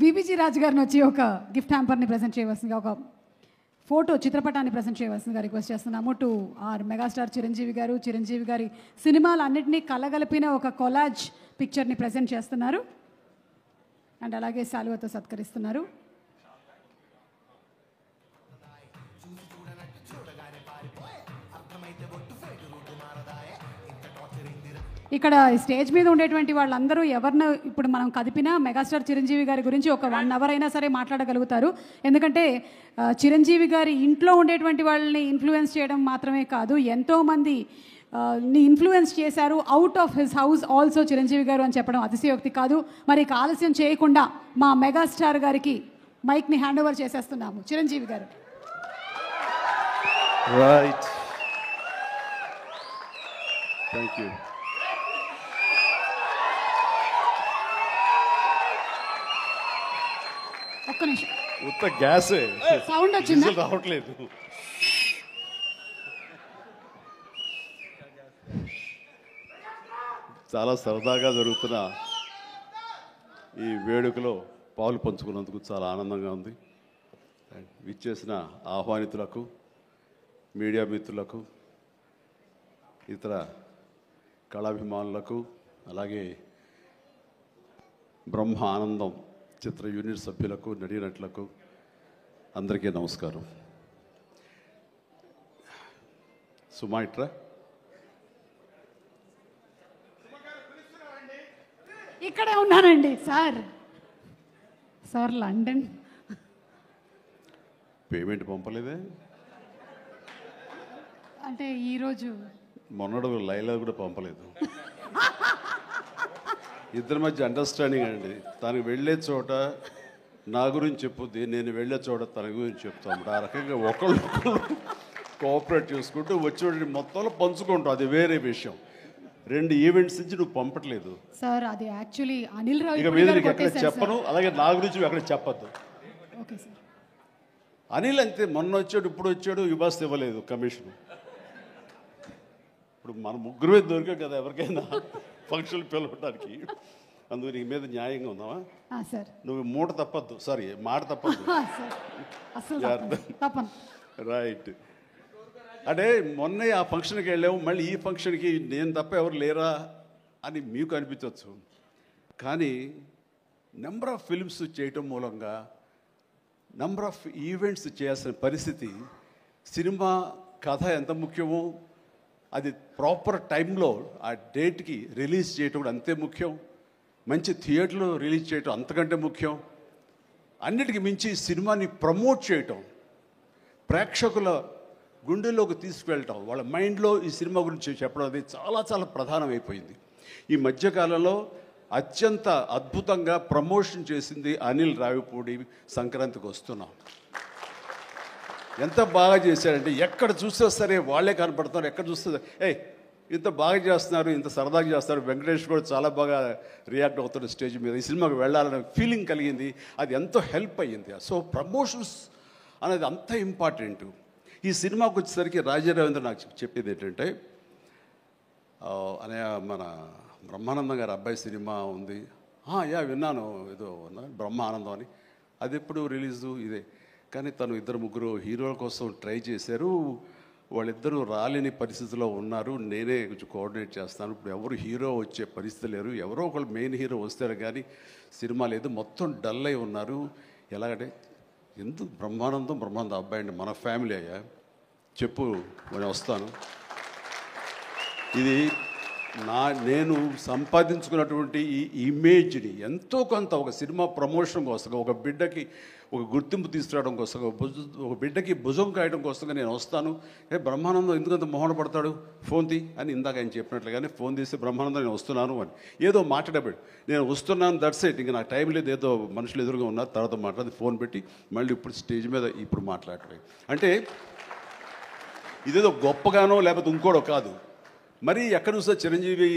VBG రాజు గారిని వచ్చి ఒక గిఫ్ట్ హ్యాంపర్ని ప్రజెంట్ చేయవలసిందిగా, ఒక ఫోటో చిత్రపటాన్ని ప్రజెంట్ చేయవలసిందిగా రిక్వెస్ట్ చేస్తున్నాము. టు ఆర్ మెగాస్టార్ చిరంజీవి గారు. చిరంజీవి గారి సినిమాలన్నింటినీ కలగలిపిన ఒక కొలాజ్ పిక్చర్ని ప్రజెంట్ చేస్తున్నారు అండ్ అలాగే శాలువతో సత్కరిస్తున్నారు. ఇక్కడ స్టేజ్ మీద ఉండేటువంటి వాళ్ళందరూ ఎవరిని ఇప్పుడు మనం కదిపినా మెగాస్టార్ చిరంజీవి గారి గురించి ఒక 1 అవర్ అయినా సరే మాట్లాడగలుగుతారు. ఎందుకంటే చిరంజీవి గారి ఇంట్లో ఉండేటువంటి వాళ్ళని ఇన్ఫ్లుయెన్స్ చేయడం మాత్రమే కాదు, ఎంతోమంది ఇన్ఫ్లుయెన్స్ చేశారు out of his house also Chiranjeevi గారు అని చెప్పడం అతిశయోక్తి కాదు. మరి ఆలస్యం చేయకుండా మా మెగాస్టార్ గారికి మైక్ని హ్యాండ్ ఓవర్ చేసేస్తున్నాము. చిరంజీవి గారు. Right, thank you. ఒక్క నిమిషం, ఉత్త గ్యాసే సౌండ్ వచ్చింది, రావట్లేదు. చాలా సరదాగా జరుగుతున్న ఈ వేడుకలో పాలు పంచుకున్నందుకు చాలా ఆనందంగా ఉంది. విచ్చేసిన ఆహ్వానితులకు, మీడియా మిత్రులకు, ఇతర కళాభిమానులకు, అలాగే బ్రహ్మ ఆనందం చిత్ర యూనిట్ సభ్యులకు, నటీనటులకు అందరికీ నమస్కారం. సుమాయిట్రా ఇక్కడే ఉన్నానండి సార్. సార్ లండన్ పేమెంట్ పంపలేదే? అంటే ఈరోజు మొన్నడు లైలా కూడా పంపలేదు. ఇద్దరి మధ్య అండర్స్టాండింగ్ అండి. తను వెళ్ళే చోట నా గురించి చెప్పుద్ది, నేను వెళ్ళే చోట తన గురించి చెప్తాము. ఆ రకంగా ఒకళ్ళు కోఆపరేట్ చేసుకుంటూ వచ్చి మొత్తంలో పంచుకుంటాం, అది వేరే విషయం. 2 ఈవెంట్స్ నుంచి నువ్వు పంపట్లేదు సార్. అది యాక్చువల్లీ అనిల్ రావు ఇక మీద నీకు ఎక్కడ చెప్పను, అలాగే నా గురించి ఎక్కడ చెప్పద్దు. Okay sir. అనిల్ అంతే, మొన్న వచ్చాడు, ఇప్పుడు వచ్చాడు, యుబాస్ ఇవ్వలేదు కమిషన్. ఇప్పుడు మన ముగ్గురు మీద దొరికాం కదా ఎవరికైనా ఫంక్షన్లు పిలవడానికి. అందుకు నీ మీద న్యాయంగా ఉందామా సార్? నువ్వు మూట తప్పద్దు, సారీ మాట తప్పద్దు. రైట్. అంటే మొన్న ఆ ఫంక్షన్కి వెళ్ళాము, మళ్ళీ ఈ ఫంక్షన్కి నేను తప్ప ఎవరు లేరా అని మీకు అనిపించవచ్చు. కానీ నెంబర్ ఆఫ్ ఫిల్మ్స్ చేయటం మూలంగా నెంబర్ ఆఫ్ ఈవెంట్స్ చేయాల్సిన పరిస్థితి, సినిమా కథ ఎంత ముఖ్యమో అది ప్రాపర్ టైంలో ఆ డేట్కి రిలీజ్ చేయటం కూడా అంతే ముఖ్యం. మంచి థియేటర్లో రిలీజ్ చేయటం అంతకంటే ముఖ్యం. అన్నిటికీ మించి సినిమాని ప్రమోట్ చేయటం, ప్రేక్షకుల గుండెల్లోకి తీసుకువెళ్ళటం, వాళ్ళ మైండ్లో ఈ సినిమా గురించి చెప్పడం అది చాలా చాలా ప్రధానమైపోయింది. ఈ మధ్యకాలంలో అత్యంత అద్భుతంగా ప్రమోషన్ చేసింది అనిల్ రావిపూడి. సంక్రాంతికి వస్తున్నాం, ఎంత బాగా చేశారంటే ఎక్కడ చూస్తే సరే వాళ్ళే కనపడుతున్నారు. ఎక్కడ చూస్తే ఇంత బాగా చేస్తున్నారు, ఇంత సరదాగా చేస్తున్నారు. వెంకటేష్ కూడా చాలా బాగా రియాక్ట్ అవుతున్నారు స్టేజ్ మీద. ఈ సినిమాకి వెళ్ళాలనే ఫీలింగ్ కలిగింది, అది ఎంతో హెల్ప్ అయ్యింది. సో ప్రమోషన్స్ అనేది అంత ఇంపార్టెంట్. ఈ సినిమాకి వచ్చేసరికి రాజా రవీంద్ర నాకు చెప్పేది ఏంటంటే, అనే మన బ్రహ్మానందం గారి అబ్బాయి సినిమా ఉంది. విన్నాను, ఏదో బ్రహ్మ ఆనందం అని. అది ఎప్పుడు రిలీజు ఇదే. కానీ తను 2-3 హీరోల కోసం ట్రై చేశారు, వాళ్ళిద్దరూ రాలేని పరిస్థితిలో ఉన్నారు. నేనే కొంచెం కోఆర్డినేట్ చేస్తాను. ఇప్పుడు ఎవరు హీరో వచ్చే పరిస్థితి లేరు, ఎవరో ఒకళ్ళు మెయిన్ హీరో వస్తారు కానీ సినిమా లేదు, మొత్తం డల్ అయి ఉన్నారు. ఎలాగంటే ఎందుకు బ్రహ్మానందం అబ్బాయి అండి, మన ఫ్యామిలీ అయ్యా, చెప్పు నేను వస్తాను. ఇది నేను సంపాదించుకున్నటువంటి ఈ ఇమేజ్ని ఎంతో కొంత ఒక సినిమా ప్రమోషన్ కోసం, ఒక బిడ్డకి ఒక గుర్తింపు తీసుకురావడం కోసం, ఒక బిడ్డకి భుజం కాయడం కోసంగా నేను వస్తాను. బ్రహ్మానందం ఎందుకంత మొహన పడతాడు, ఫోన్ తీ అని ఇందాక ఆయన చెప్పినట్లుగానే ఫోన్ తీసి బ్రహ్మానందం నేను వస్తున్నాను అని ఏదో మాట్లాడబడి నేను వస్తున్నాను, దట్స్ ఇట్. ఇంకా నాకు టైం లేదు, ఏదో మనుషులు ఎదురుగా ఉన్నారు, తర్వాత మాట్లాడి ఫోన్ పెట్టి మళ్ళీ ఇప్పుడు స్టేజ్ మీద ఇప్పుడు మాట్లాడటం అంటే ఇదేదో గొప్పగానో లేకపోతే ఇంకోడో కాదు. మరి ఎక్కడ చూస్తే చిరంజీవి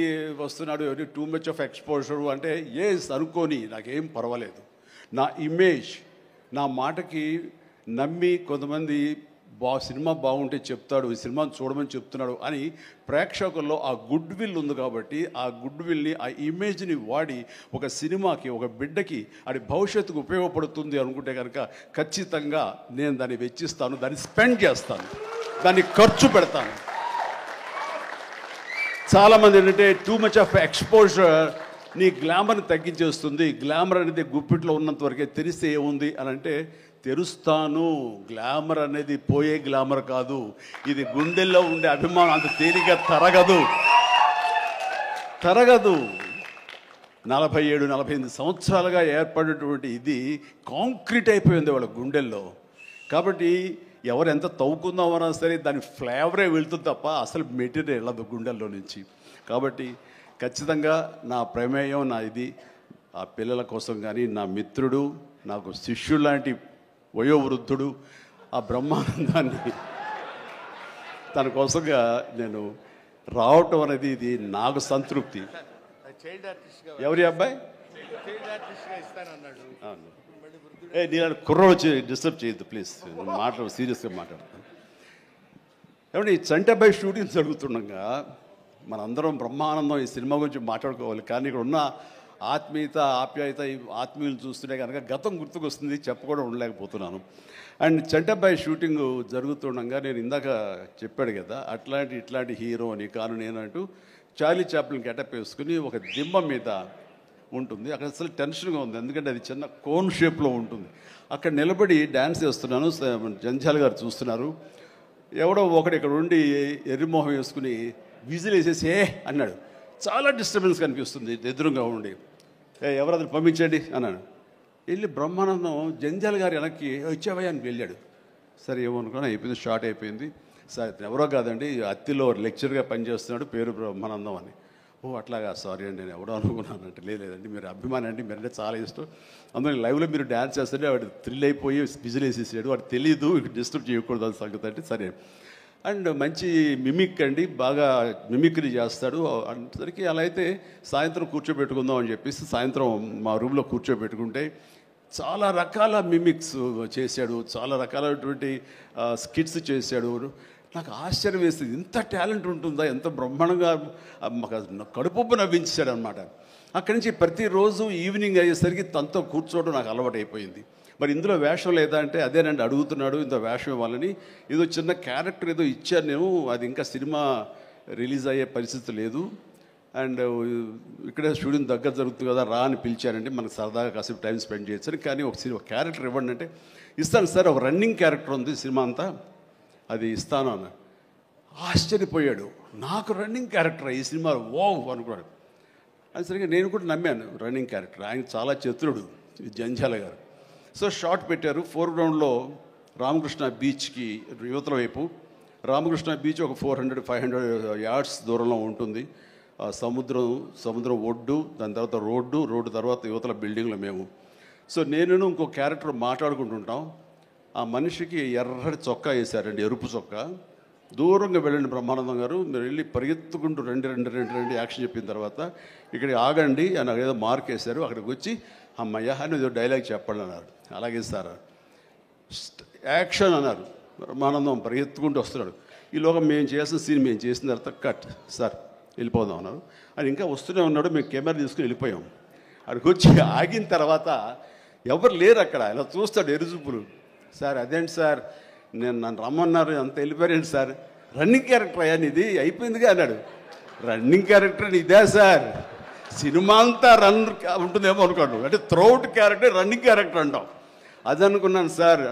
వస్తున్నాడు, టూ మచ్ ఆఫ్ ఎక్స్పోజర్ అంటే అనుకోని నాకేం పర్వాలేదు. నా ఇమేజ్, నా మాటకి నమ్మి కొంతమంది సినిమా బాగుంటే చెప్తాడు, ఈ సినిమాను చూడమని చెప్తున్నాడు అని ప్రేక్షకుల్లో ఆ గుడ్ విల్ ఉంది కాబట్టి ఆ గుడ్ విల్ని, ఆ ఇమేజ్ని వాడి ఒక సినిమాకి, ఒక బిడ్డకి అది భవిష్యత్తుకు ఉపయోగపడుతుంది అనుకుంటే కనుక ఖచ్చితంగా నేను దాన్ని వెచ్చిస్తాను, దాన్ని స్పెండ్ చేస్తాను, దాన్ని ఖర్చు పెడతాను. చాలామంది ఏంటంటే టూ మచ్ ఆఫ్ ఎక్స్పోజర్ నీ గ్లామర్ని తగ్గించేస్తుంది, గ్లామర్ అనేది గుప్పిట్లో ఉన్నంత వరకే, తెలిస్తే ఏముంది అని అంటే తెరుస్తాను. గ్లామర్ అనేది పోయే గ్లామర్ కాదు, ఇది గుండెల్లో ఉండే అభిమానం అంత తేలిగ్గా తరగదు. 47-48 సంవత్సరాలుగా ఏర్పడినటువంటి ఇది కాంక్రీట్ అయిపోయింది వాళ్ళ గుండెల్లో. కాబట్టి ఎవరు ఎంత తవ్వుకుందామన్నా సరే దాని ఫ్లేవరే వెళ్తుంది తప్ప అసలు మెటీరియల్ వెళ్ళదు గుండెల్లో నుంచి. కాబట్టి ఖచ్చితంగా నా ప్రమేయం, నా ఇది ఆ పిల్లల కోసం కానీ, నా మిత్రుడు, నాకు శిష్యుడు లాంటి వయోవృద్ధుడు ఆ బ్రహ్మానందాన్ని తన కోసంగా నేను రావటం అనేది ఇది నాకు సంతృప్తి. ఎవరి అబ్బాయి నేను కుర్ర వచ్చి డిస్టర్బ్ చేయొద్దు ప్లీజ్, సీరియస్గా మాట్లాడతాను. ఏమంటే ఈ చంటబ్బాయి షూటింగ్ జరుగుతుండగా మనందరం బ్రహ్మానందం ఈ సినిమా గురించి మాట్లాడుకోవాలి, కానీ ఇక్కడ ఉన్న ఆత్మీయత, ఆప్యాయత, ఈ ఆత్మీయులు చూస్తుంటే కనుక గతం గుర్తుకొస్తుంది, చెప్పకుండా ఉండలేకపోతున్నాను. అండ్ చంటబ్బాయి షూటింగ్ జరుగుతుండగా నేను ఇందాక చెప్పాడు కదా ఇట్లాంటి హీరో అని కాను నేనంటూ చార్లీ చాప్లిన్ గెటప్ వేసుకుని ఒక దిమ్మ మీద ఉంటుంది. అక్కడ అసలు టెన్షన్గా ఉంది, ఎందుకంటే అది చిన్న కోన్ షేప్లో ఉంటుంది. అక్కడ నిలబడి డ్యాన్స్ చేస్తున్నాను, జంజాల్ గారు చూస్తున్నారు. ఎవడో ఒకడు ఇక్కడ ఉండి ఎర్రిమోహం వేసుకుని విజిల్ వేసేసి అన్నాడు. చాలా డిస్టర్బెన్స్ కనిపిస్తుంది ఎదురుగా ఉండి. ఎవరది పంపించండి అన్నాడు. వెళ్ళి బ్రహ్మానందం జంజాల్ గారు వెనక్కి వచ్చావయ్యా అని వెళ్ళాడు. సరే ఏమనుకున్నా, అయిపోయింది, షార్ట్ అయిపోయింది. సరే ఎవరో కాదండి, అత్తిలో లెక్చర్గా పనిచేస్తున్నాడు, పేరు బ్రహ్మానందం అని. ఓ అట్లాగా, సారీ అండి, నేను ఎవడో అనుకున్నానంటే. లేదండి మీరు అభిమాని అండి, మీరంటే చాలా ఇష్టం, అందులో లైవ్లో మీరు డ్యాన్స్ చేస్తుంటే వాడు థ్రిల్ అయిపోయి విజిల్ వేసేసాడు, వాడు తెలీదు డిస్టర్బ్ చేయకూడదు అని సంగతి అంటే సరే. అండ్ మంచి మిమిక్ అండి, బాగా మిమిక్రీ చేస్తాడు అనేసరికి అలా అయితే సాయంత్రం కూర్చోబెట్టుకుందాం అని చెప్పేసి సాయంత్రం మా రూమ్లో కూర్చోబెట్టుకుంటే చాలా రకాల మిమిక్స్ చేశాడు, చాలా రకాలైనటువంటి స్కిట్స్ చేశాడు. నాకు ఆశ్చర్యం వేస్తుంది, ఇంత టాలెంట్ ఉంటుందా, ఎంత బ్రహ్మాండంగా కడుపు నవ్వించాడు అనమాట. అక్కడి నుంచి ప్రతిరోజు ఈవినింగ్ అయ్యేసరికి తనతో కూర్చోవడం నాకు అలవాటు అయిపోయింది. మరి ఇందులో వేషం లేదా అంటే అదేనండి అడుగుతున్నాడు, ఇంత వేషం ఇవ్వాలని. ఏదో చిన్న క్యారెక్టర్ ఏదో ఇచ్చాను నేను, అది ఇంకా సినిమా రిలీజ్ అయ్యే పరిస్థితి లేదు. అండ్ ఇక్కడే షూటింగ్ దగ్గర జరుగుతుంది కదా, రా అని పిలిచారండి, మనకు సరదాగా కాసేపు టైం స్పెండ్ చేయొచ్చు. కానీ ఒక క్యారెక్టర్ ఇవ్వండి అంటే ఇస్తాను సార్, ఒక రన్నింగ్ క్యారెక్టర్ ఉంది సినిమా అంతా, అది ఇస్తాను అన్న. ఆశ్చర్యపోయాడు, నాకు రన్నింగ్ క్యారెక్టర్ ఈ సినిమా ఓ అనుకున్నాడు. అది సరిగ్గా నేను కూడా నమ్మాను, రన్నింగ్ క్యారెక్టర్. ఆయన చాలా చతురుడు జంజాల గారు. సో షార్ట్ పెట్టారు. ఫోర్గ్రౌండ్లో రామకృష్ణ బీచ్కి యువతల వైపు, రామకృష్ణ బీచ్ ఒక 400-500 యార్డ్స్ దూరంలో ఉంటుంది. సముద్రం ఒడ్డు, దాని తర్వాత రోడ్డు తర్వాత యువతల బిల్డింగ్లో మేము. సో నేను ఇంకో క్యారెక్టర్ మాట్లాడుకుంటుంటాం. ఆ మనిషికి ఎర్రటి చొక్కా వేశారండి, ఎరుపు చొక్కా. దూరంగా వెళ్ళండి బ్రహ్మానందం గారు, మీరు వెళ్ళి పరిగెత్తుకుంటూ రెండు యాక్షన్ చెప్పిన తర్వాత ఇక్కడికి ఆగండి అని ఏదో మార్క్ వేశారు. అక్కడికి వచ్చి అమ్మయ్య అని ఏదో డైలాగ్ చెప్పండి అన్నారు. అలాగే సార్ యాక్షన్ అన్నారు. బ్రహ్మానందం పరిగెత్తుకుంటూ వస్తున్నాడు. ఈలోగా మేము చేసిన సీన్ మేము చేసిన తర్వాత కట్ సార్ వెళ్ళిపోదాం అన్నారు. అది ఇంకా వస్తూనే ఉన్నాడు. మేము కెమెరా తీసుకుని వెళ్ళిపోయాం. అక్కడికి వచ్చి ఆగిన తర్వాత ఎవరు లేరు అక్కడ. ఇలా చూస్తాడు ఎరుజుపులు. సార్ అదేంటి సార్, నన్ను రమ్మన్నారు, అంత వెళ్ళిపోయారండి సార్. రన్నింగ్ క్యారెక్టర్ అయ్యా ఇది అయిపోయిందిగా అన్నాడు. రన్నింగ్ క్యారెక్టర్ ఇదే సార్, సినిమా అంతా రన్ ఉంటుందేమో అనుకోండి, అంటే త్రౌట్ క్యారెక్టర్ రన్నింగ్ క్యారెక్టర్ అంటాం. అది అనుకున్నాను సార్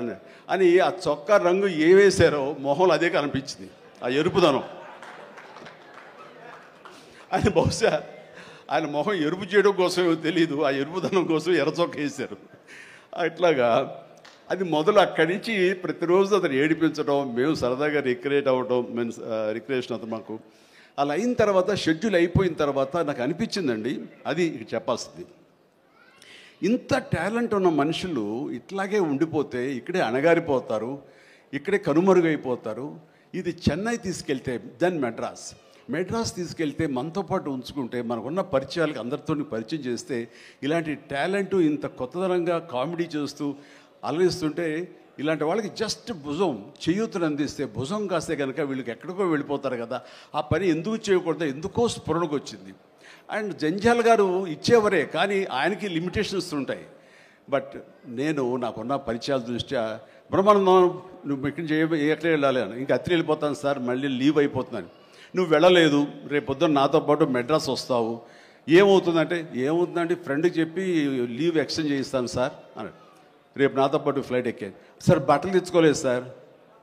అని ఆ చొక్కా రంగు ఏ వేశారో మొహంలో అదే కనిపించింది, ఆ ఎరుపుదనం. ఆయన బహుశా ఆయన మొహం ఎరుపు చేయడం కోసం తెలియదు, ఆ ఎరుపుదనం కోసం ఎర్ర చొక్క వేశారు. అట్లాగా అది మొదలు అక్కడి నుంచి ప్రతిరోజు అతను ఏడిపించడం, మేము సరదాగా రిక్రియేట్ అవ్వడం, రిక్రియేషన్ అవుతాం మాకు. అలా అయిన తర్వాత షెడ్యూల్ అయిపోయిన తర్వాత నాకు అనిపించిందండి, అది చెప్పాల్సింది, ఇంత టాలెంట్ ఉన్న మనుషులు ఇట్లాగే ఉండిపోతే ఇక్కడే అణగారిపోతారు, ఇక్కడే కనుమరుగైపోతారు. ఇది చెన్నై తీసుకెళ్తే దెన్ మెడ్రాస్ తీసుకెళ్తే మనతో పాటు ఉంచుకుంటే మనకున్న పరిచయాలకు అందరితో పరిచయం చేస్తే ఇలాంటి టాలెంట్ ఇంత కొత్తదనంగా కామెడీ చేస్తూ అలరిస్తుంటే ఇలాంటి వాళ్ళకి జస్ట్ భుజం చేయూతను అందిస్తే, భుజం కాస్తే కనుక వీళ్ళకి ఎక్కడికో వెళ్ళిపోతారు కదా, ఆ పని ఎందుకు చేయకూడదు, ఎందుకో స్ఫురణకు వచ్చింది. అండ్ జంజాల్ గారు ఇచ్చేవరే, కానీ ఆయనకి లిమిటేషన్స్ ఉంటాయి. బట్ నాకున్న పరిచయాల దృష్ట్యా బ్రహ్మానందం నువ్వు ఎక్కడ వెళ్ళాలి అని, ఇంకా అత్రి వెళ్ళిపోతాను సార్, మళ్ళీ లీవ్ అయిపోతున్నాను. నువ్వు వెళ్ళలేదు, రేపు పొద్దున్న నాతో పాటు మెడ్రాస్ వస్తావు, ఏమవుతుందంటే ఫ్రెండ్కి చెప్పి లీవ్ ఎక్స్టెండ్ చేయిస్తాను సార్ అన్నాడు. రేపు నాతో పాటు ఫ్లైట్ ఎక్కాను సార్, బట్టలు తెచ్చుకోలేదు సార్,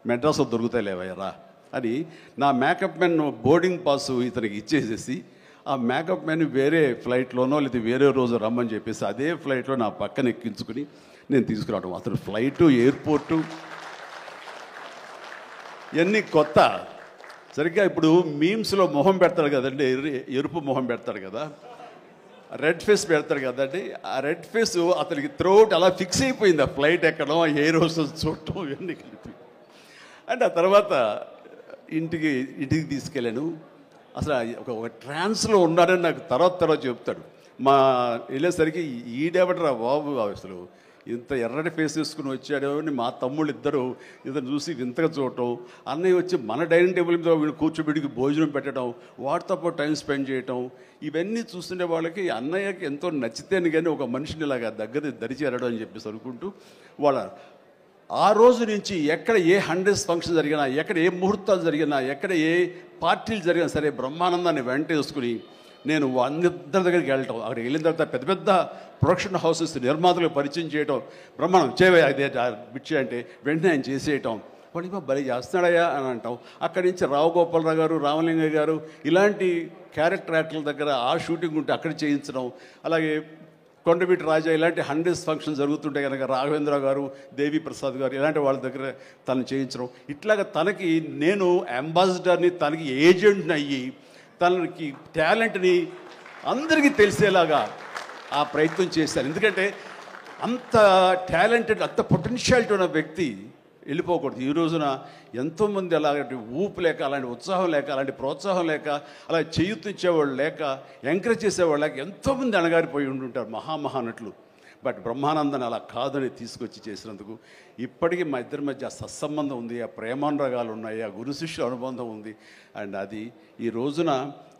మెడ్రాస్లో దొరుకుతాయి లేవయ్యరా అని నా మేకప్ మ్యాన్ బోర్డింగ్ పాస్ ఇతనికి ఇచ్చేసేసి ఆ మేకప్ మ్యాన్ వేరే ఫ్లైట్లోనో లేదా వేరే రోజు రమ్మని చెప్పేసి అదే ఫ్లైట్లో నా పక్కన ఎక్కించుకుని నేను తీసుకురావడం. అతను ఫ్లైటు, ఎయిర్పోర్టు ఇవన్నీ కొత్త. సరిగ్గా ఇప్పుడు మీమ్స్లో మొహం పెడతాడు కదండి, ఎరుపు మొహం పెడతాడు కదా, రెడ్ ఫేస్ పెడతాడు కదండి. ఆ రెడ్ ఫేస్ అతనికి త్రోట్ అలా ఫిక్స్ అయిపోయింది. ఆ ఫ్లైట్ ఎక్కడం, ఆ ఎయిర్ హోస్టెస్ చూడటం ఇవన్నీ కలిపి. అండ్ ఆ తర్వాత ఇంటికి తీసుకెళ్ళాను. అసలు ఒక ట్రాన్స్లో ఉన్నాడని నాకు తర్వాత చెప్తాడు. వెళ్ళేసరికి ఈడేవడరా బాబు, అసలు ఇంత ఎర్రటి ఫేస్ వేసుకుని వచ్చాడో అని మా తమ్ముళ్ళు ఇద్దరు ఇతను చూసి వింతగా చూడటం, అన్నయ్య వచ్చి మన డైనింగ్ టేబుల్ మీద కూర్చోబెడికి భోజనం పెట్టడం, వాటితో పాటు టైం స్పెండ్ చేయటం, ఇవన్నీ చూస్తుండే వాళ్ళకి అన్నయ్యకి ఎంతో నచ్చితేనే కానీ ఒక మనిషిని ఇలాగా దగ్గర దరిచేరడం అని చెప్పేసి అనుకుంటూ ఆ రోజు నుంచి ఎక్కడ ఏ 100th ఫంక్షన్ జరిగినా, ఎక్కడ ఏ ముహూర్తాలు జరిగినా, ఎక్కడ ఏ పార్టీలు జరిగినా సరే బ్రహ్మానందాన్ని వెంట వేసుకుని నేను అందరి దగ్గరికి వెళ్ళటం. అక్కడికి వెళ్ళిన తర్వాత పెద్ద పెద్ద ప్రొడక్షన్ హౌసెస్ నిర్మాతలకు పరిచయం చేయటం, బ్రహ్మాండం చేయవే అదే బిచ్చి అంటే వెంటనే ఆయన చేసేయటం, వాడికి భలే చేస్తున్నాడయ్యా అని అంటాం. అక్కడి నుంచి రావు గోపాలరావు గారు, రామలింగయ్య గారు ఇలాంటి క్యారెక్టర్ యాక్టర్ల దగ్గర ఆ షూటింగ్ ఉంటే అక్కడ చేయించడం. అలాగే కొండవీటి రాజా ఇలాంటి 100th ఫంక్షన్ జరుగుతుంటే కనుక రాఘవేంద్ర గారు, దేవి ప్రసాద్ గారు ఇలాంటి వాళ్ళ దగ్గర తను చేయించడం. ఇట్లాగా తనకి నేను అంబాసిడర్ని, తనకి ఏజెంట్ని అయ్యి తనకి టాలెంట్ని అందరికీ తెలిసేలాగా ఆ ప్రయత్నం చేశాను. ఎందుకంటే అంత టాలెంటెడ్, అంత పొటెన్షియాలిటీ ఉన్న వ్యక్తి వెళ్ళిపోకూడదు. ఈ రోజున ఎంతోమంది అలాంటి ఊపు లేక, అలాంటి ఉత్సాహం లేక, అలాంటి ప్రోత్సాహం లేక, అలా చేయూతించేవాళ్ళు లేక, ఎంకరేజ్ చేసేవాళ్ళు లేక ఎంతోమంది అణగారిపోయి ఉంటుంటారు మహానటులు. బట్ బ్రహ్మానందాన్ని అలా కాదని తీసుకొచ్చి చేసినందుకు ఇప్పటికీ మా ఇద్దరి మధ్య సత్సంబంధం ఉంది, ఆ ప్రేమానురాగాలు ఉన్నాయి, ఆ గురు శిష్యుల అనుబంధం ఉంది. అండ్ అది ఈ రోజున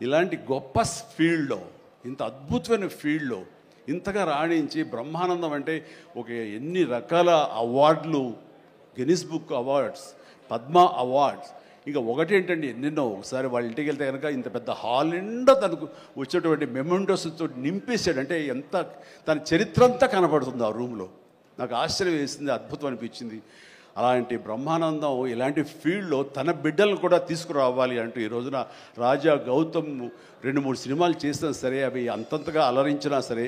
ఇలాంటి గొప్ప ఫీల్డ్లో, ఇంత అద్భుతమైన ఫీల్డ్లో ఇంతగా రాణించి బ్రహ్మానందం అంటే ఎన్ని రకాల అవార్డులు, Guinness book awards, Padma awards, ఇంకా ఒకటేంటండి ఎన్నెన్నో. ఒకసారి వాళ్ళ ఇంటికి వెళ్తే కనుక ఇంత పెద్ద హాల్ నిండా తనకు వచ్చేటువంటి మెమెంటోస్తో నింపేశాడు. అంటే ఎంత తన చరిత్ర అంతా కనపడుతుంది ఆ రూమ్లో. నాకు ఆశ్చర్యం వేసింది, అద్భుతం అనిపించింది. అలాంటి బ్రహ్మానందం ఇలాంటి ఫీల్డ్లో తన బిడ్డలను కూడా తీసుకురావాలి అంటూ ఈ రోజున రాజా, గౌతమ్ 2-3 సినిమాలు చేసినా సరే అవి అంతంతగా అలరించినా సరే,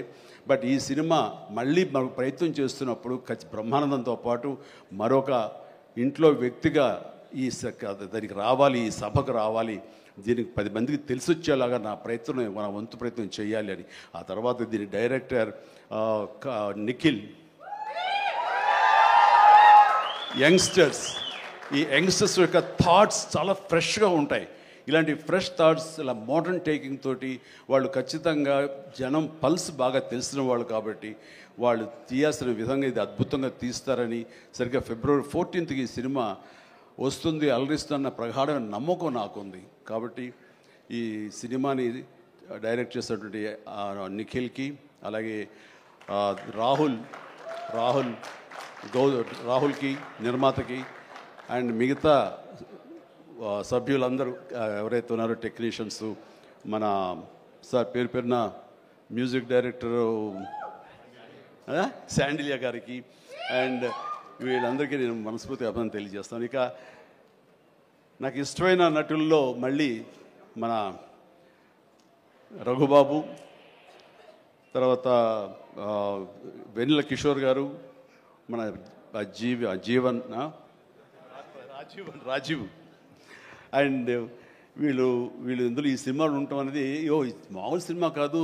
బట్ ఈ సినిమా మళ్ళీ మనకు ప్రయత్నం చేస్తున్నప్పుడు బ్రహ్మానందంతో పాటు మరొక ఇంట్లో వ్యక్తిగా దానికి రావాలి, ఈ సభకు రావాలి, దీనికి 10 మందికి తెలిసొచ్చేలాగా మన వంతు ప్రయత్నం చేయాలి అని. ఆ తర్వాత దీని డైరెక్టర్ నిఖిల్, యంగ్స్టర్స్, ఈ యంగ్స్టర్స్ యొక్క థాట్స్ చాలా ఫ్రెష్గా ఉంటాయి. ఇలాంటి ఫ్రెష్ థాట్స్, ఇలా మోడర్న్ టేకింగ్ తోటి వాళ్ళు ఖచ్చితంగా జనం పల్స్ బాగా తెలిసిన వాళ్ళు కాబట్టి వాళ్ళు తీయాల్సిన విధంగా ఇది అద్భుతంగా తీస్తారని, సరిగ్గా February 14th ఈ సినిమా వస్తుంది, అలరిస్తున్న ప్రగాఢమైన నమ్మకం నాకుంది. కాబట్టి ఈ సినిమాని డైరెక్ట్ చేసినటువంటి నిఖిల్కి, అలాగే రాహుల్కి నిర్మాతకి, అండ్ మిగతా సభ్యులందరూ ఎవరైతే ఉన్నారో టెక్నీషియన్స్, మన సార్ పేరున మ్యూజిక్ డైరెక్టరు శాండిలియా గారికి, అండ్ వీళ్ళందరికీ నేను మనస్ఫూర్తి అభినందన తెలియజేస్తాను. ఇక నాకు ఇష్టమైన నటుల్లో మళ్ళీ మన రఘుబాబు, తర్వాత వెన్నెల కిషోర్ గారు, మన రాజీవ్, అండ్ వీళ్ళు ఇందులో ఈ సినిమాలు ఉండటం అనేది మామూలు సినిమా కాదు,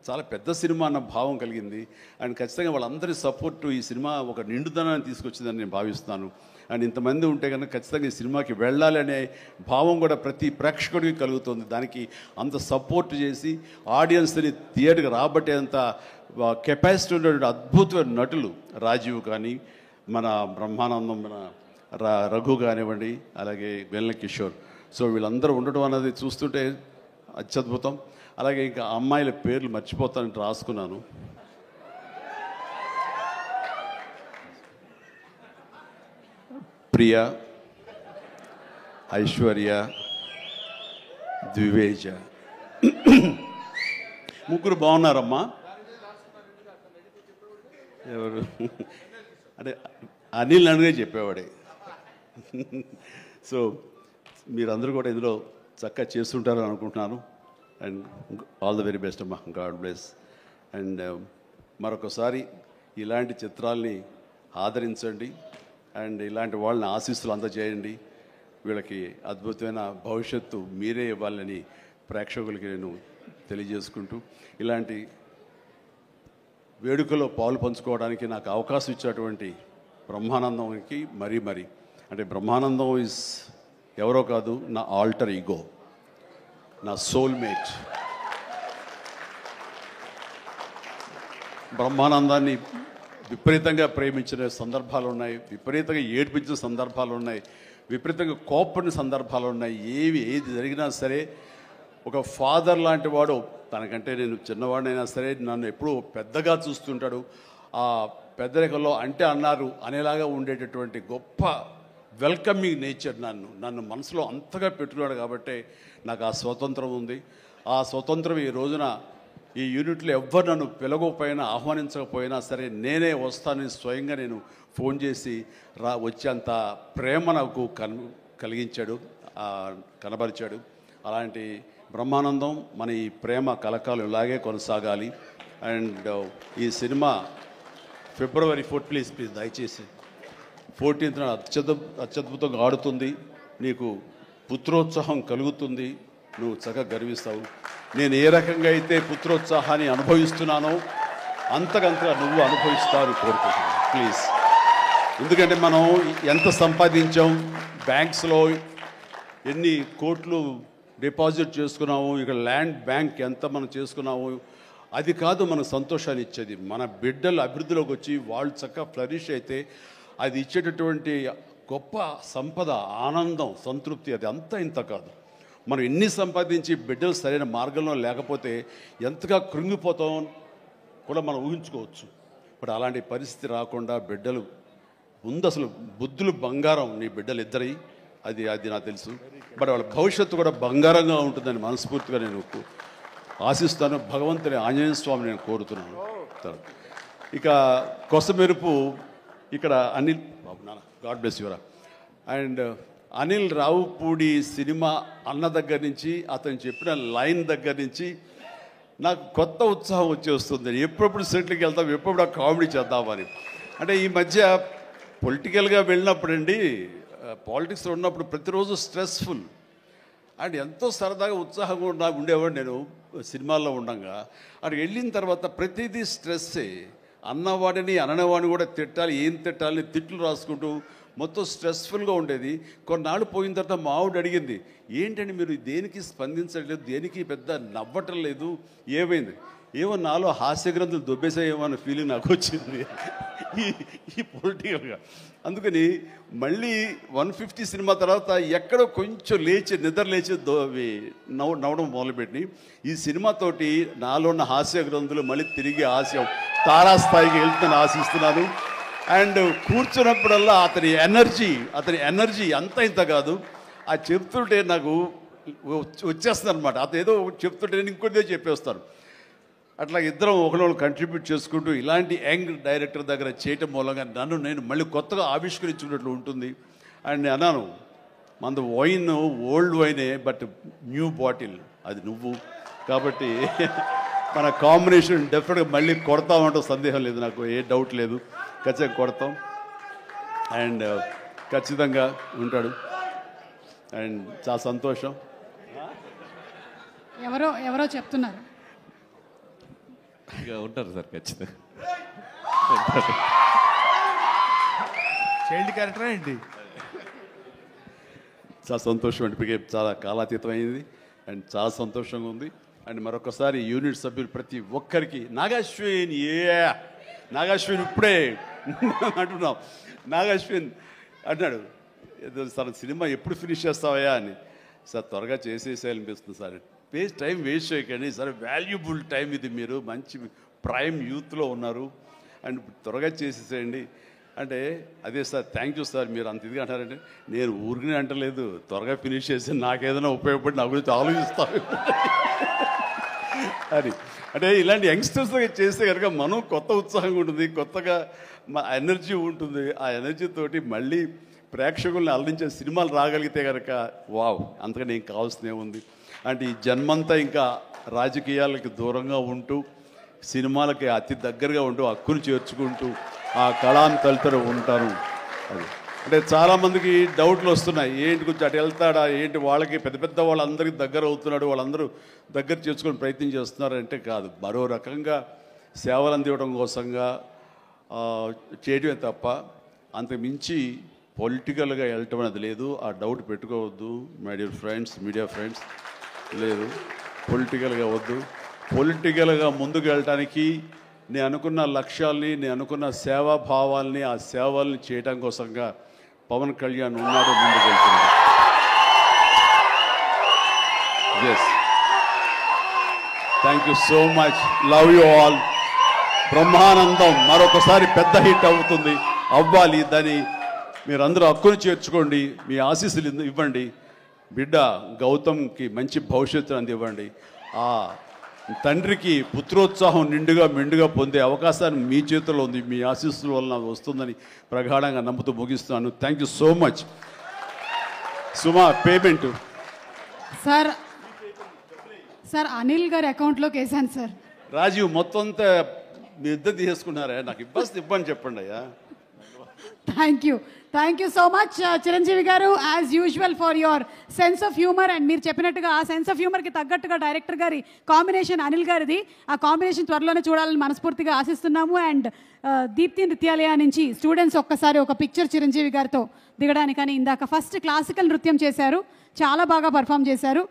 చాలా పెద్ద సినిమా అన్న భావం కలిగింది. అండ్ ఖచ్చితంగా వాళ్ళందరి సపోర్టు ఈ సినిమా ఒక నిండుదనాన్ని తీసుకొచ్చిందని నేను భావిస్తున్నాను. అండ్ ఇంతమంది ఉంటే కనుక ఖచ్చితంగా ఈ సినిమాకి వెళ్ళాలి అనే భావం కూడా ప్రతి ప్రేక్షకుడికి కలుగుతుంది. దానికి అంత సపోర్ట్ చేసి ఆడియన్స్ని థియేటర్కి రాబట్టేంత కెపాసిటీ ఉన్నటువంటి అద్భుతమైన నటులు రాజీవ్ కానీ, మన బ్రహ్మానందం, మన రఘు కానివ్వండి, అలాగే వెన్నెల కిషోర్. సో వీళ్ళందరూ ఉండడం అనేది చూస్తుంటే అత్యద్భుతం. అలాగే ఇంకా అమ్మాయిల పేర్లు మర్చిపోతానంటే రాసుకున్నాను. ప్రియ, ఐశ్వర్య, ద్వివేజ, ముగ్గురు బాగున్నారమ్మా. ఎవరు అంటే అనిల్ అనిగే చెప్పేవాడే. సో మీరందరూ కూడా ఇందులో చక్కగా చేస్తుంటారని అనుకుంటున్నాను. And all the very best అమ్మా. God bless. అండ్ మరొకసారి ఇలాంటి చిత్రాల్ని ఆదరించండి అండ్ ఇలాంటి వాళ్ళని ఆశీస్సులు అందజేయండి. వీళ్ళకి అద్భుతమైన భవిష్యత్తు మీరే ఇవ్వాలని ప్రేక్షకులకి నేను తెలియజేసుకుంటూ, ఇలాంటి వేడుకలో పాలు పంచుకోవడానికి నాకు అవకాశం ఇచ్చినటువంటి బ్రహ్మానందంకి మరీ అంటే బ్రహ్మానందం ఈజ్ ఎవరో కాదు, నా ఆల్టర్ ఈగో, నా సోల్మేట్. బ్రహ్మానందాన్ని విపరీతంగా ప్రేమించిన సందర్భాలు ఉన్నాయి, విపరీతంగా ఏడ్పించిన సందర్భాలు ఉన్నాయి, విపరీతంగా కోప్పడిన సందర్భాలు ఉన్నాయి. ఏది జరిగినా సరే ఒక ఫాదర్ లాంటి వాడు, తనకంటే నేను చిన్నవాడినైనా సరే నన్ను ఎప్పుడూ పెద్దగా చూస్తుంటాడు. ఆ పెద్దరికంలో అంటే అన్నారు అనేలాగా ఉండేటటువంటి గొప్ప వెల్కమింగ్ నేచర్ నన్ను మనసులో అంతగా పెట్టుకున్నాడు. కాబట్టి నాకు ఆ స్వతంత్రం ఉంది. ఆ స్వతంత్రం ఈ రోజున ఈ యూనిట్లో ఎవ్వరు నన్ను పిలవకపోయినా ఆహ్వానించకపోయినా సరే నేనే వస్తానని స్వయంగా నేను ఫోన్ చేసి వచ్చేంత ప్రేమ నాకు కలిగించాడు, కనబరిచాడు. అలాంటి బ్రహ్మానందం మన ఈ ప్రేమ కలకాలం ఇలాగే కొనసాగాలి. అండ్ ఈ సినిమా February 4th ప్లీజ్ దయచేసి 14th అత్యద్భుతంగా ఆడుతుంది. నీకు పుత్రోత్సాహం కలుగుతుంది, నువ్వు చక్కగా గర్విస్తావు. నేను ఏ రకంగా అయితే పుత్రోత్సాహాన్ని అనుభవిస్తున్నానో అంతకంతగా నువ్వు అనుభవిస్తావు కోరుకుంటున్నాను ప్లీజ్. ఎందుకంటే మనం ఎంత సంపాదించాం, బ్యాంక్స్లో ఎన్ని కోట్లు డిపాజిట్ చేసుకున్నాము, ఇక్కడ ల్యాండ్ బ్యాంక్ ఎంత మనం చేసుకున్నాము, అది కాదు మనకు సంతోషాన్ని ఇచ్చేది. మన బిడ్డలు అభివృద్ధిలోకి వచ్చి వాళ్ళు చక్కగా ఫ్లరిష్ అయితే అది ఇచ్చేటటువంటి గొప్ప సంపద, ఆనందం, సంతృప్తి అది అంతా ఇంత కాదు. మనం ఎన్ని సంపాదించి బిడ్డలు సరైన మార్గంలో లేకపోతే ఎంతగా కృంగిపోతాం కూడా మనం ఊహించుకోవచ్చు. ఇప్పుడు అలాంటి పరిస్థితి రాకుండా బిడ్డలు ముందు అసలు బుద్ధులు బంగారం నీ బిడ్డలు ఇద్దరి, అది నాకు తెలుసు. బట్ వాళ్ళ భవిష్యత్తు కూడా బంగారంగా ఉంటుందని మనస్ఫూర్తిగా నేను ఆశిస్తాను. భగవంతుని ఆంజనేయ స్వామి నేను కోరుతున్నాను. ఇక కొసమెరుపు ఇక్కడ అనిల్ బాబు నాన్న, గాడ్ బ్లెస్ యువరా. అండ్ అనిల్ రావుపూడి సినిమా అన్న దగ్గర నుంచి, అతను చెప్పిన లైన్ దగ్గర నుంచి నాకు కొత్త ఉత్సాహం వచ్చేస్తుంది. ఎప్పుడప్పుడు సెట్లకి వెళ్తాం, ఎప్పుడప్పుడు ఆ కామెడీ చేద్దామని. అంటే ఈ మధ్య పొలిటికల్గా వెళ్ళినప్పుడండి, పాలిటిక్స్లో ఉన్నప్పుడు ప్రతిరోజు స్ట్రెస్ఫుల్ అండ్ ఎంతో సరదాగా ఉత్సాహంగా ఉండేవాడు నేను సినిమాల్లో ఉండగా. అక్కడికి వెళ్ళిన తర్వాత ప్రతిదీ స్ట్రెస్సే. అన్నవాడిని అననేవాడిని కూడా తిట్టాలి, ఏం తిట్టాలని తిట్లు రాసుకుంటూ మొత్తం స్ట్రెస్ఫుల్గా ఉండేది. కొన్నాళ్ళు పోయిన తర్వాత మా ఆవిడ అడిగింది, ఏంటండి మీరు దేనికి స్పందించట్లేదు, దేనికి పెద్ద నవ్వటం లేదు, ఏమైంది? ఏమో నాలో హాస్య గ్రంథులు దొబ్బేసాయేమో అన్న ఫీలింగ్ నాకు వచ్చింది ఈ పొలిటికల్గా. అందుకని మళ్ళీ 150 సినిమా తర్వాత ఎక్కడో కొంచెం నిద్ర లేచి నవ్వడం మొదలుపెట్టి ఈ సినిమాతోటి నాలో ఉన్న హాస్య గ్రంథులు మళ్ళీ తిరిగి హాస్యం తారాస్థాయికి వెళ్తుందని ఆశిస్తున్నాను. అండ్ కూర్చున్నప్పుడల్లా అతని ఎనర్జీ అంత ఇంత కాదు. ఆ చెప్తుంటే నాకు వచ్చేస్తుంది అనమాట. అతను ఏదో చెప్తుంటే నేను ఇంకోటిదే చెప్పేస్తాను. అట్లా ఇద్దరం ఒకళ్ళు కంట్రిబ్యూట్ చేసుకుంటూ ఇలాంటి యంగ్ డైరెక్టర్ దగ్గర చేయటం మూలంగా నేను మళ్ళీ కొత్తగా ఆవిష్కరించుకున్నట్లు ఉంటుంది. అండ్ అన్నాను, మన వైన్ ఓల్డ్ వైనే, బట్ న్యూ బాటిల్ అది నువ్వు. కాబట్టి మన కాంబినేషన్ డెఫినెట్గా మళ్ళీ కొడతామంటే సందేహం లేదు, నాకు ఏ డౌట్ లేదు. ఖచ్చితంగా కొడతాం అండ్ ఖచ్చితంగా ఉంటాడు. అండ్ చాలా సంతోషం. ఎవరో చెప్తున్నారు ఉంటారు సార్, ఖచ్చితంగా చైల్డ్ క్యారెక్టర్ ఏంటి? చాలా సంతోషం అండి, చాలా కాలాతీతం అయింది అండ్ చాలా సంతోషంగా ఉంది. అండ్ మరొకసారి యూనిట్ సభ్యులు ప్రతి ఒక్కరికి నాగాశ్విన్ ఇప్పుడే అంటున్నాం. నాగ్ అశ్విన్ అన్నాడు, ఏదో సార్ సినిమా ఎప్పుడు ఫినిష్ చేస్తావయ్యా అని. సార్ త్వరగా చేసేసేయాలనిపిస్తుంది సార్, టైం వేస్ట్ చేయకండి సార్, వాల్యుబుల్ టైం ఇది, మీరు మంచి ప్రైమ్ యూత్లో ఉన్నారు అండ్ త్వరగా చేసేసేయండి అంటే, అదే సార్ థ్యాంక్ యూ సార్ మీరు అంత ఇదిగా అంటారంటే, నేను ఊరికనే అంటలేదు, త్వరగా ఫినిష్ చేసి నాకేదైనా ఉపయోగపడి నా గురించి ఆలోచిస్తాను అని. అంటే ఇలాంటి యంగ్స్టర్స్ చేస్తే కనుక మనం కొత్త ఉత్సాహంగా ఉంటుంది, కొత్తగా మా ఎనర్జీ ఉంటుంది. ఆ ఎనర్జీ తోటి మళ్ళీ ప్రేక్షకుల్ని అలరించే సినిమాలు రాగలిగితే కనుక వావ్, అంతకని ఏం కావాల్సినే ఉంది అంటే ఈ జన్మంతా ఇంకా రాజకీయాలకి దూరంగా ఉంటూ సినిమాలకి అతి దగ్గరగా ఉంటూ హక్కును చేర్చుకుంటూ ఆ కళాన్ని తలుతూ ఉంటాను. అది అంటే చాలామందికి డౌట్లు వస్తున్నాయి, ఏంటి కొంచెం అటు వెళ్తాడా ఏంటి, వాళ్ళకి పెద్ద పెద్ద వాళ్ళందరికీ దగ్గర అవుతున్నాడు, వాళ్ళందరూ దగ్గర చేసుకొని ప్రయత్నం చేస్తున్నారంటే కాదు, మరో రకంగా సేవలు అందివ్వడం కోసంగా చేయడమే తప్ప అంతకు మించి పొలిటికల్గా వెళ్ళటం అనేది లేదు. ఆ డౌట్ పెట్టుకోవద్దు my dear friends, media friends, లేదు పొలిటికల్గా వద్దు. పొలిటికల్గా ముందుకు వెళ్ళటానికి నేను అనుకున్న లక్ష్యాల్ని, నేను అనుకున్న సేవాభావాల్ని, ఆ సేవల్ని చేయడం కోసంగా పవన్ కళ్యాణ్ ఉన్నాడు, ముందుకు వెళ్తున్నాడు. Yes, thank you so much, love you all. Brahmanandam మరొకసారి పెద్ద హిట్ అవుతుంది, అవ్వాలి. దాన్ని మీరందరూ హక్కును చేర్చుకోండి, మీ ఆశీస్సులు ఇవ్వండి. బిడ్డ గౌతమ్కి మంచి భవిష్యత్తు అందివ్వండి. ఆ తండ్రికి పుత్రోత్సాహం నిండుగా మెండుగా పొందే అవకాశాన్ని మీ చేతుల్లో ఉంది, మీ ఆశీస్సుల వలన వస్తుందని ప్రగాఢంగా నమ్ముతూ ముగిస్తున్నాను. Thank you so much. Suma, payment sir sir Anil గారి అకౌంట్లోకి వేసాను సార్. రాజీవ్ మొత్తం అంతా మీ ఇద్దరు తీసేసుకున్నారా? నాకు ఇబ్బంది చెప్పండి అయ్యా. Thank you so much Chiranjeevi garu, as usual for your sense of humour. And మీరు చెప్పినట్టుగా ఆ సెన్స్ ఆఫ్ హ్యూమర్కి తగ్గట్టుగా డైరెక్టర్ గారి కాంబినేషన్ అనిల్ గారిది, ఆ కాంబినేషన్ త్వరలోనే చూడాలని మనస్ఫూర్తిగా ఆశిస్తున్నాము. అండ్ దీప్తి నృత్యాలయ నుంచి స్టూడెంట్స్ ఒక్కసారి ఒక పిక్చర్ చిరంజీవి గారితో దిగడానికని, ఇందాక ఫస్ట్ క్లాసికల్ నృత్యం చేశారు, చాలా బాగా పర్ఫామ్ చేశారు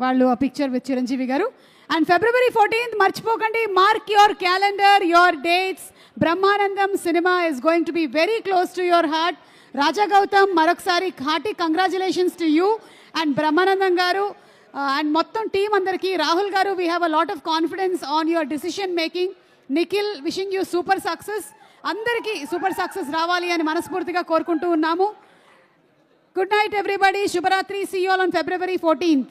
వాళ్ళు, ఆ పిక్చర్ విత్ చిరంజీవి గారు. అండ్ February 14th మర్చిపోకండి, mark your calendar, your dates. Brahmanandam సినిమా is going to be very close to your heart. Raja Gautham, మరొకసారి hearty congratulations to you and Brahmanandam garu and మొత్తం టీం అందరికీ. Rahul garu, we have a lot of confidence on your decision making. Nikhil, wishing you super success. అందరికీ super success రావాలి అని మనస్ఫూర్తిగా కోరుకుంటూ ఉన్నాము. Good night everybody, శుభరాత్రి. See you all on February 14th.